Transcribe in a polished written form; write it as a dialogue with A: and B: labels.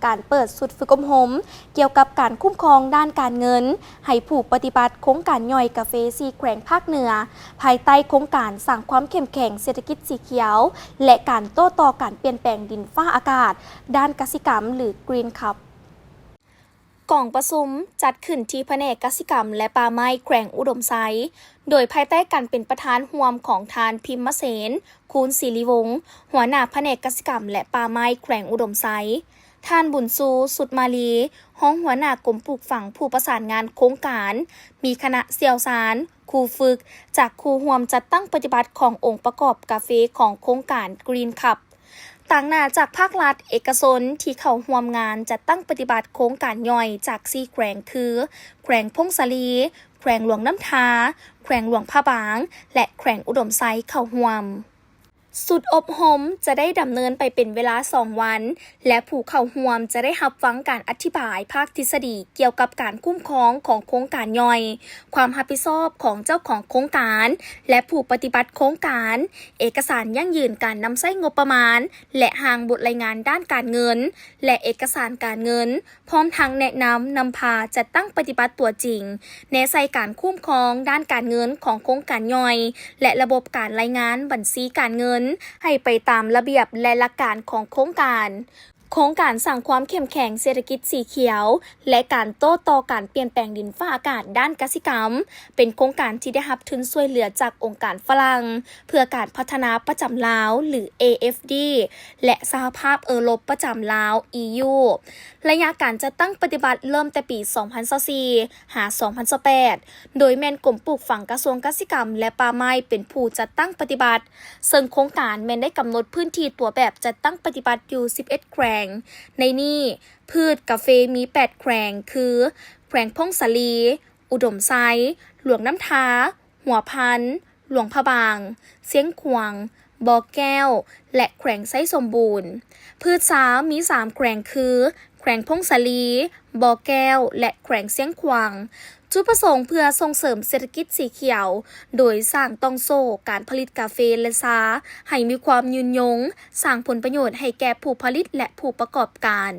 A: การเปิดสุดฝึกอบรมเกี่ยวกับการคุ้มครองด้านการเงินให้ผู้ปฏิบัติโครงการย่อยกาแฟซีแขวงภาคเหนือภายใต้โครงการสร้างความเข้มแข็งเศรษฐกิจสีเขียวและการโต้ตอบการเปลี่ยนแปลงดินฟ้าอากาศด้านกสิกรรมหรือกรีนคับกล่องประชุมจัดขึ้นที่แผนกกสิกรรมและป่าไม้แขวงอุดมไซโดยภายใต้การเป็นประธานร่วมของทานพิมพ์เสนคูณศิริวงศ์หัวหน้าแผนกกสิกรรมและป่าไม้แขวงอุดมไซท่านบุญซูสุดมาลีห้องหัวหน้ากรมปลูกฝังผู้ประสานงานโครงการมีคณะเสี่ยวสารครูฝึกจากครูร่วมจัดตั้งปฏิบัติขององค์ประกอบกาแฟของโครงการกรีนคับต่างหน้าจากภาครัฐเอกชนที่เข้าร่วมงานจัดตั้งปฏิบัติโครงการย่อยจาก4แขวงคือแขวงพงศลีแขวงหลวงน้ำทาแขวงหลวงพระบางและแขวงอุดมไซเข้าร่วมสุดอบรมจะได้ดำเนินไปเป็นเวลา2 วันและผู้เข้าร่วมจะได้รับฟังการอธิบายภาคทฤษฎีเกี่ยวกับการคุ้มครองของโครงการย่อยความรับผิดชอบของเจ้าของโครงการและผู้ปฏิบัติโครงการเอกสารยั่งยืนการนำใช้งบประมาณและหางบทรายงานด้านการเงินและเอกสารการเงินพร้อมทั้งแนะนำพาจัดตั้งปฏิบัติตัวจริงแนวใส่การคุ้มครองด้านการเงินของโครงการย่อยและระบบการรายงานบัญชีการเงินให้ไปตามระเบียบและหลักการของโครงการสร้างความเข้มแข็งเศรษฐกิจสีเขียวและการโต้ตอบการเปลี่ยนแปลงดินฟ้าอากาศด้านกสิกรรมเป็นโครงการที่ได้รับทุนช่วยเหลือจากองค์การฝรั่งเพื่อการพัฒนาประจำลาวหรือ AFD และสหภาพเอโรปประจำลาว EU ระยะการจัดตั้งปฏิบัติเริ่มแต่ปี 2024 หา 2028 โดยแม่นกรมปลูกฝังกระทรวงกสิกรรมและป่าไม้เป็นผู้จัดตั้งปฏิบัติซึ่งโครงการแม่นได้กำหนดพื้นที่ตัวแบบจัดตั้งปฏิบัติอยู่ 11 แขวงในนี้พืชกาแฟมี8แขวงคือแขวงพงศลีอุดมไซหลวงน้ำทาหัวพันหลวงพระบางเสียงขวางบ่อแก้วและแขวงไซสมบูรณ์พืชสาวมี3แขวงคือแขวงพงศลีบ่อแก้วและแขวงเสียงขวางจุดประสงค์เพื่อส่งเสริมเศรษฐกิจสีเขียวโดยสร้างต้องโซ่การผลิตกาแฟและชาให้มีความยืนยงสร้างผลประโยชน์ให้แก่ผู้ผลิตและผู้ประกอบการ